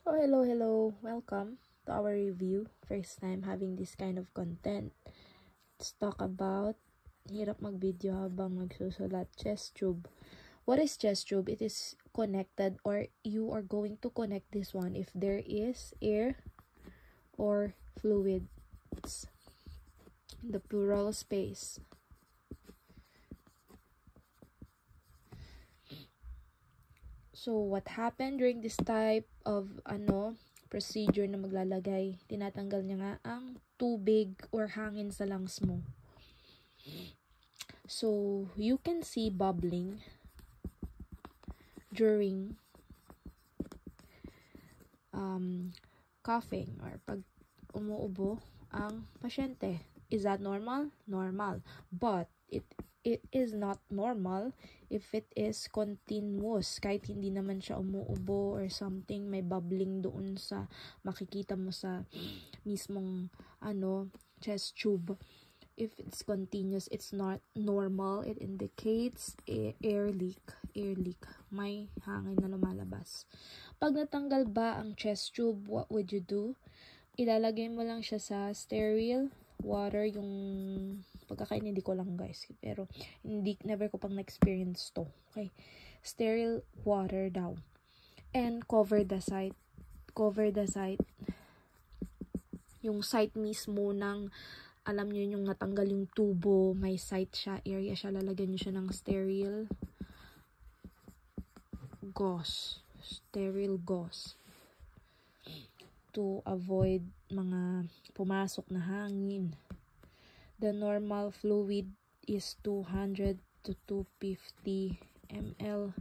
Oh, hello. Welcome to our review. First time having this kind of content. Let's talk about hirap mag-video habang nagsusulat. Chest tube. What is chest tube? It is connected, or you are going to connect this one if there is air or fluids in the pleural space. So, what happened during this type of procedure na maglalagay? Tinatanggal niya nga ang tubig or hangin sa lungs mo. So, you can see bubbling during coughing or pag umuubo ang pasyente. Is that normal? Normal. But it is not normal if it is continuous. Kahit hindi naman siya umuubo or something, may bubbling doon sa makikita mo sa mismong chest tube. If it's continuous, it's not normal. It indicates air leak. May hangin na lumalabas. Pag natanggal ba ang chest tube, what would you do? Ilalagay mo lang siya sa sterile water. Yung pagkakain, hindi ko lang guys, pero never ko pang na-experience to. Okay, sterile water daw, and cover the site yung site mismo ng, alam nyo yung natanggal yung tubo, may site siya, area siya, lalagyan nyo siya ng sterile gauze to avoid mga pumasok na hangin. The normal fluid is 200 to 250 ml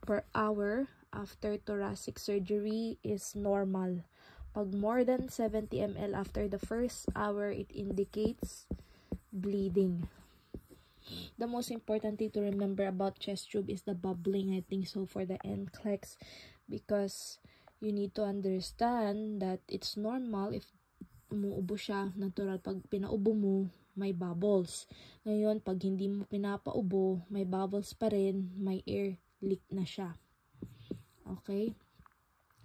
per hour. After thoracic surgery is normal. Pag more than 70 ml after the first hour, it indicates bleeding. The most important thing to remember about chest tube is the bubbling. I think so for the NCLEX, because you need to understand that it's normal if umuubo siya, natural. Pag pinaubo mo, may bubbles. Ngayon, pag hindi mo pinapaubo, may bubbles pa rin, may air leak na siya. Okay?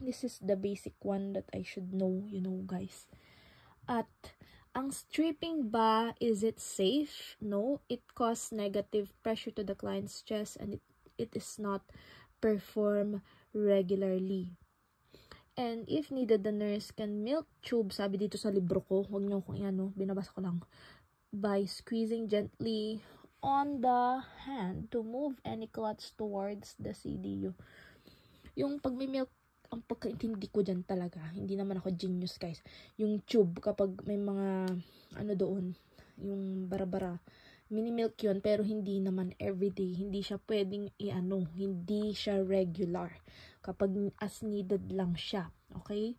This is the basic one that I should know, guys. At ang stripping ba, is it safe? No, it causes negative pressure to the client's chest and it is not performed regularly. And if needed, the nurse can milk tube, sabi dito sa libro ko, huwag nyo kung binabasa ko lang, by squeezing gently on the hand to move any clots towards the CDU. Yung pag may milk, ang pagkaintindi ko dyan talaga, hindi naman ako genius guys, yung tube, kapag may mga, doon, yung bara-bara, mini-milk yun, pero hindi naman everyday, hindi siya pwedeng hindi siya regular, kapag as needed lang siya, okay?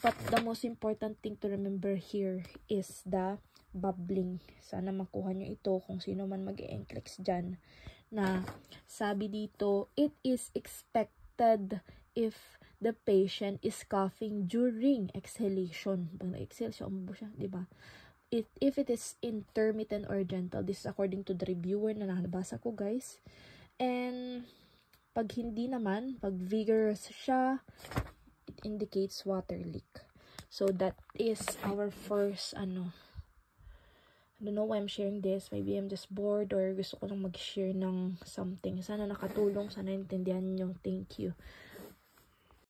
But the most important thing to remember here is the bubbling. Sana makuha nyo ito kung sino man mag-NCLEX dyan, na sabi dito, it is expected if the patient is coughing during exhalation. Pag na-exhale siya, umubo siya, diba? If it is intermittent or gentle, this is according to the reviewer na nabasa ko guys. And pag hindi naman, pag vigorous siya, it indicates water leak. So that is our first I don't know why I'm sharing this. Maybe I'm just bored or gusto ko lang mag-share ng something. Sana nakatulong, sana intindihan nyo. Thank you.